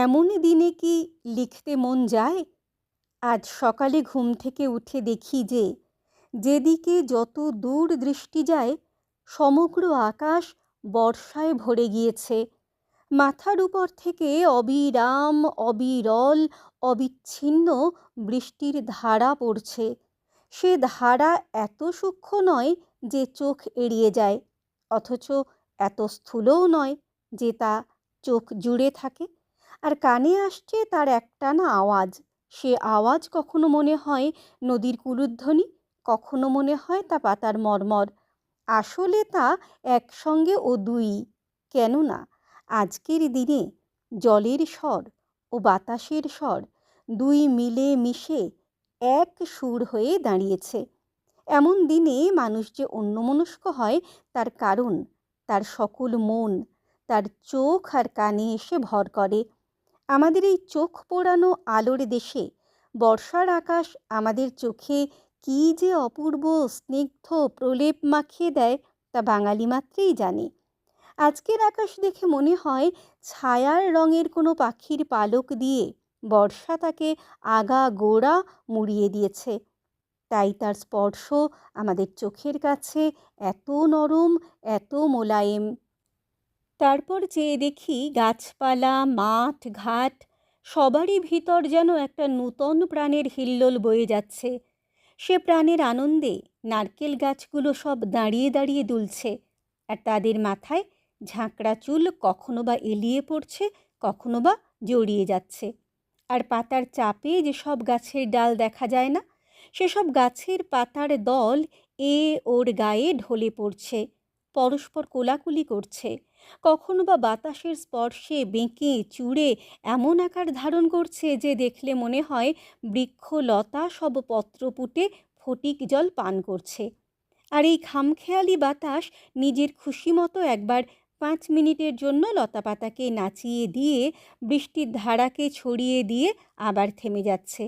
এমন দিনে কি লিখতে মন যায়? আজ সকালে ঘুম থেকে উঠে দেখি যে যেদিকে যত দূর দৃষ্টি যায় সমগ্র আকাশ বর্ষায় ভরে গিয়েছে। মাথার উপর থেকে অবিরাম, অবিরল, অবিচ্ছিন্ন বৃষ্টির ধারা পড়ছে। সে ধারা এত সূক্ষ্ম নয় যে চোখ এড়িয়ে যায়, অথচ এত স্থূলও নয় যে তা চোখ জুড়ে থাকে। আর কানে আসছে তার একটানা আওয়াজ। সে আওয়াজ কখনো মনে হয় নদীর কুলুধ্বনি, কখনো মনে হয় তা পাতার মর্মর। আসলে তা একসঙ্গে ও দুই। কেননা আজকের দিনে জলের স্বর ও বাতাসের স্বর দুই মিলে মিশে এক সুর হয়ে দাঁড়িয়েছে। এমন দিনে মানুষ যে অন্যমনস্ক হয় তার কারণ তার সকল মন তার চোখ আর কানে এসে ভর করে। আমাদের এই চোখ পোড়ানো আলোর দেশে বর্ষার আকাশ আমাদের চোখে কী যে অপূর্ব স্নিগ্ধ প্রলেপ মাখিয়ে দেয় তা বাঙালি মাত্রেই জানে। আজকের আকাশ দেখে মনে হয় ছায়ার রঙের কোনো পাখির পালক দিয়ে বর্ষা তাকে আগা গোড়া মুড়িয়ে দিয়েছে। তাই তার স্পর্শ আমাদের চোখের কাছে এত নরম, এত মোলায়েম। তারপর চেয়ে দেখি গাছপালা, মাঠ, ঘাট সবারই ভিতর যেন একটা নূতন প্রাণের হিল্লোল বয়ে যাচ্ছে। সে প্রাণের আনন্দে নারকেল গাছগুলো সব দাঁড়িয়ে দাঁড়িয়ে দুলছে, আর তাদের মাথায় ঝাঁকড়া চুল কখনো বা এলিয়ে পড়ছে, কখনো বা জড়িয়ে যাচ্ছে। আর পাতার চাপে যেসব গাছের ডাল দেখা যায় না, সেসব গাছের পাতার দল ওর গায়ে ঢলে পড়ছে, পরস্পর কোলাকুলি করছে, কখনো বা বাতাসের স্পর্শে বেঁকে চূড়ে এমন আকার ধারণ করছে যে দেখলে মনে হয় বৃক্ষলতা সব পত্র পুঁটে ফটিক জল পান করছে। আর এই খামখেয়ালি বাতাস নিজের খুশি মতো একবার 5 মিনিটের জন্য লতাপাতাকে নাচিয়ে দিয়ে বৃষ্টির ধারাকে ছড়িয়ে দিয়ে আবার থেমে যাচ্ছে।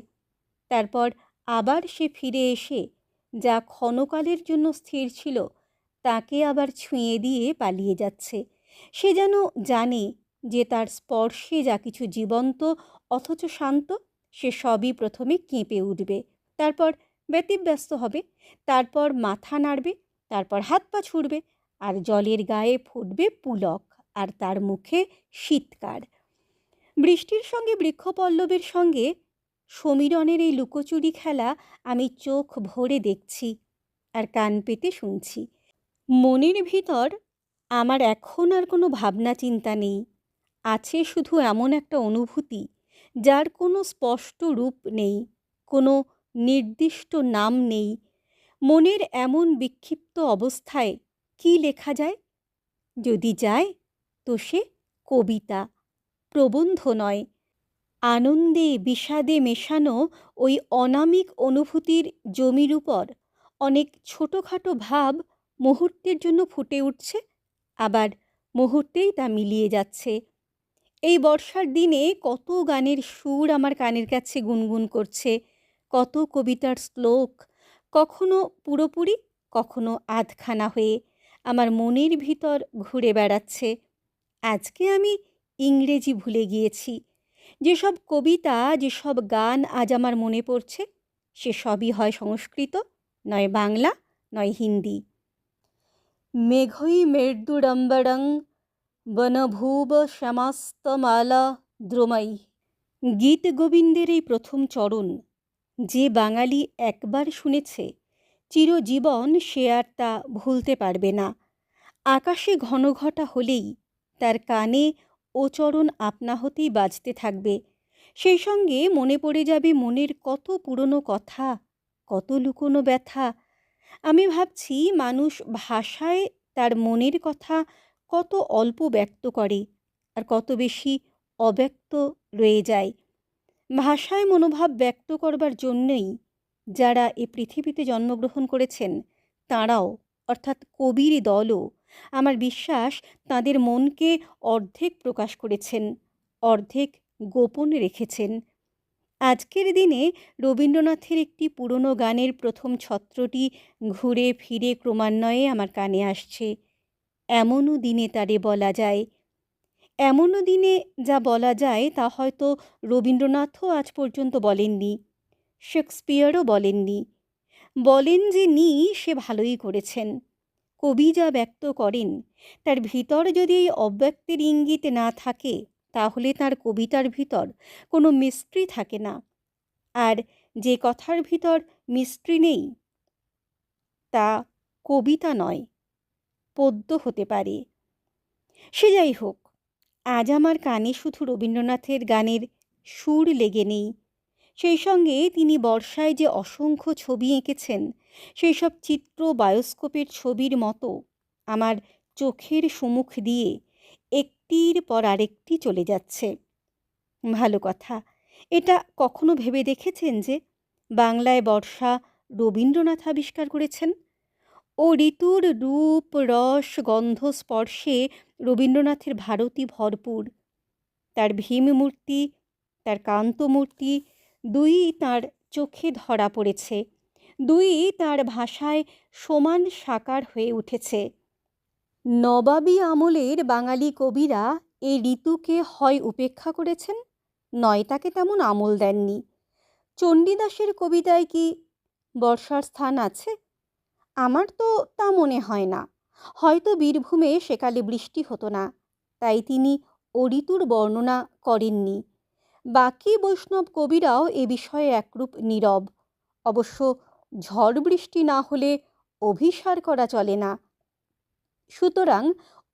তারপর আবার সে ফিরে এসে যা ক্ষণকালের জন্য স্থির ছিল তাকে আবার ছুঁয়ে দিয়ে পালিয়ে যাচ্ছে। সে যেন জানে যে তার স্পর্শে যা কিছু জীবন্ত অথচ শান্ত, সে সবই প্রথমে কেঁপে উঠবে, তারপর ব্যতিব্যস্ত হবে, তারপর মাথা নাড়বে, তারপর হাত পা ছুড়বে, আর জলের গায়ে ফুটবে পুলক, আর তার মুখে শীতকার। বৃষ্টির সঙ্গে বৃক্ষপল্লবের সঙ্গে সমীরণের এই লুকোচুরি খেলা আমি চোখ ভরে দেখছি আর কান পেতে শুনছি। মনের ভিতর আমার এখন আর কোনো ভাবনা চিন্তা নেই। আছে শুধু এমন একটা অনুভূতি যার কোনো স্পষ্ট রূপ নেই, কোনো নির্দিষ্ট নাম নেই। মনের এমন বিক্ষিপ্ত অবস্থায় কি লেখা যায়? যদি যায় তো সে কবিতা, প্রবন্ধ নয়। আনন্দে বিষাদে মেশানো ওই অনামিক অনুভূতির জমির উপর অনেক ছোটোখাটো ভাব মুহূর্তের জন্য ফুটে উঠছে, আবার মুহূর্তেই তা মিলিয়ে যাচ্ছে। এই বর্ষার দিনে কত গানের সুর আমার কানের কাছে গুনগুন করছে, কত কবিতার শ্লোক কখনো পুরোপুরি, কখনো আধখানা হয়ে আমার মনের ভিতর ঘুরে বেড়াচ্ছে। আজকে আমি ইংরেজি ভুলে গিয়েছি। যেসব কবিতা, যেসব গান আজ আমার মনে পড়ছে, সে সবই হয় সংস্কৃত, নয় বাংলা, নয় হিন্দি। মেঘই মের্দুরম্বরং বনভূব শ্যামাস্তমালা দ্রুমৈ। গীত গোবিন্দের এই প্রথম চরণ যে বাঙালি একবার শুনেছে, চিরজীবন সে আর তা ভুলতে পারবে না। আকাশে ঘনঘটা হলেই তার কানে ও চরণ আপনা হতেই বাজতে থাকবে। সেই সঙ্গে মনে পড়ে যাবে মনের কত পুরনো কথা, কত লুকোনো ব্যথা। আমি ভাবছি মানুষ ভাষায় তার মনের কথা কত অল্প ব্যক্ত করে, আর কত বেশি অব্যক্ত রয়ে যায়। ভাষায় মনোভাব ব্যক্ত করবার জন্যই যারা এ পৃথিবীতে জন্মগ্রহণ করেছেন তাঁরাও, অর্থাৎ কবির দলও, আমার বিশ্বাস তাঁদের মনকে অর্ধেক প্রকাশ করেছেন, অর্ধেক গোপন রেখেছেন। আজকের দিনে রবীন্দ্রনাথের একটি পুরনো গানের প্রথম ছত্রটি ঘুরে ফিরে ক্রমান্বয়ে আমার কানে আসছে। এমনও দিনে তারে বলা যায়। এমনও দিনে যা বলা যায় তা হয়তো রবীন্দ্রনাথও আজ পর্যন্ত বলেননি, শেক্সপিয়ারও বলেননি। বলেন যে নি, সে ভালোই করেছেন। কবি যা ব্যক্ত করেন তার ভিতর যদি এই অব্যক্তের ইঙ্গিত না থাকে, তাহলে তার কবিতার ভিতর কোনো মিস্ট্রি থাকে না। আর যে কথার ভিতর মিস্ট্রি নেই তা কবিতা নয়, পদ্য হতে পারে। সে যাই হোক, আজ আমার কানে শুধু রবীন্দ্রনাথের গানের সুর লেগে নেই, সেই সঙ্গে তিনি বর্ষায় যে অসংখ্য ছবি এঁকেছেন, সেই সব চিত্র বায়োস্কোপের ছবির মতো আমার চোখের সম্মুখ দিয়ে একটির পর আরেকটি চলে যাচ্ছে। ভালো কথা। এটা কখনো ভেবে দেখেছেন যে বাংলায় বর্ষা রবীন্দ্রনাথ আবিষ্কার করেছেন? ও ঋতুর রূপ, রস, গন্ধ, স্পর্শে রবীন্দ্রনাথের ভারতী ভরপুর। তার ভীম মূর্তি, তার কান্ত মূর্তি, দুই তাঁর চোখে ধরা পড়েছে, দুই তাঁর ভাষায় সমান সাকার হয়ে উঠেছে। নবাবী আমলের বাঙালি কবিরা এই ঋতুকে হয় উপেক্ষা করেছেন, নয় তাকে তেমন আমল দেননি। চণ্ডীদাসের কবিতায় কি বর্ষার স্থান আছে? আমার তো তা মনে হয় না। হয়তো বীরভূমে সেকালে বৃষ্টি হতো না, তাই তিনি ও ঋতুর বর্ণনা করেননি। বাকি বৈষ্ণব কবিরাও এ বিষয়ে একরূপ নীরব। অবশ্য ঝড় বৃষ্টি না হলে অভিসার করা চলে না। সুতরাং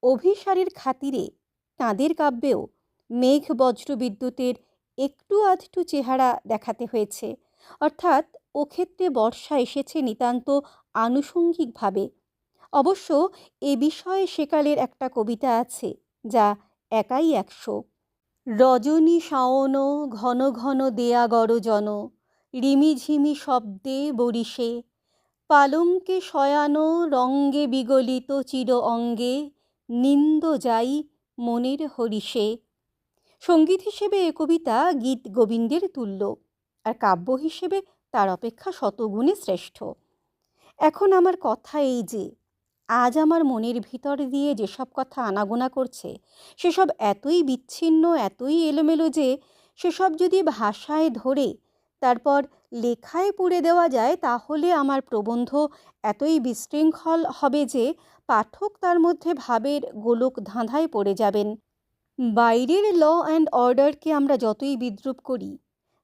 অভিসারের খাতিরে তাঁদের কাব্যেও মেঘ বজ্র বিদ্যুতের একটু আধটু চেহারা দেখাতে হয়েছে, অর্থাৎ ও ক্ষেত্রে বর্ষা এসেছে নিতান্ত আনুষঙ্গিকভাবে। অবশ্য এ বিষয়ে সেকালের একটা কবিতা আছে যা একাই ১০০। রজনী শাওন ঘন ঘন দেয়া গরজন, রিমিঝিমি শব্দে বরিশে, পালঙ্কে শয়ানো রঙ্গে বিগলিত চির অঙ্গে, নিন্দ যাই মনের হরিষে। সঙ্গীত হিসেবে এ কবিতা গীত গোবিন্দের তুল্য, আর কাব্য হিসেবে তার অপেক্ষা শতগুণে শ্রেষ্ঠ। এখন আমার কথা এই যে, আজ আমার মনের ভিতর দিয়ে যেসব কথা আনাগোনা করছে, সেসব এতই বিচ্ছিন্ন, এতই এলোমেলো যে সেসব যদি ভাষায় ধরে তারপর লেখায় পুড়ে দেওয়া যায়, তাহলে আমার প্রবন্ধ এতই বিশৃঙ্খল হবে যে পাঠক তার মধ্যে ভাবের গোলক ধাঁধায় পড়ে যাবেন। বাইরের ল অ্যান্ড অর্ডারকে আমরা যতই বিদ্রূপ করি,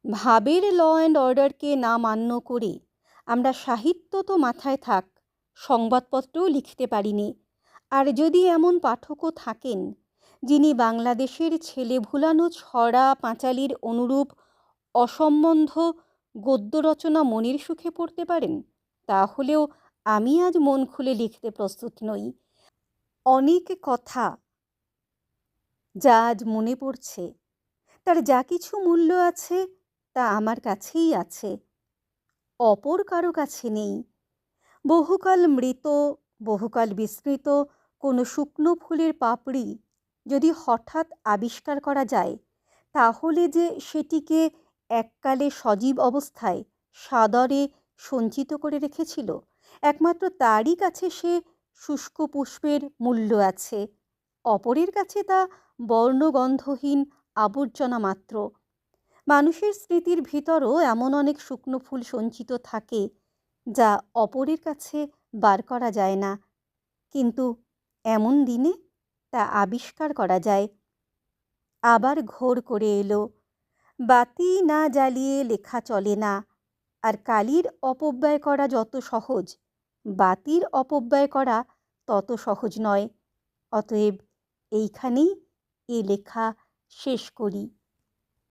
ভাবের ল অ্যান্ড অর্ডারকে না মান্য করে আমরা সাহিত্য তো মাথায় থাক, সংবাদপত্রও লিখতে পারিনি। আর যদি এমন পাঠকও থাকেন যিনি বাংলাদেশের ছেলে ভুলানো ছড়া পাঁচালির অনুরূপ অসম্বন্ধ গদ্য রচনা মনের সুখে পড়তে পারেন, তাহলেও আমি আজ মন খুলে লিখতে প্রস্তুত নই। অনেক কথা যা আজ মনে পড়ছে, তার যা কিছু মূল্য আছে তা আমার কাছেই আছে, অপর কারো কাছে নেই। বহুকাল মৃত, বহুকাল বিস্মৃত কোনো শুকনো ফুলের পাপড়ি যদি হঠাৎ আবিষ্কার করা যায়, তাহলে যে সেটিকে এককালে সজীব অবস্থায় সাদরে সঞ্চিত করে রেখেছিল, একমাত্র তারই কাছে সে শুষ্ক পুষ্পের মূল্য আছে। অপরের কাছে তা বর্ণগন্ধহীন আবর্জনা মাত্র। মানুষের স্মৃতির ভিতরও এমন অনেক শুকনো ফুল সঞ্চিত থাকে যা অপরের কাছে বার করা যায় না, কিন্তু এমন দিনে তা আবিষ্কার করা যায়। আবার ঘোর করে এলো, বাতি না জ্বালিয়ে লেখা চলে না, আর কালির অপব্যয় করা যত সহজ, বাতির অপব্যয় করা তত সহজ নয়। অতএব এইখানেই এ লেখা শেষ করি।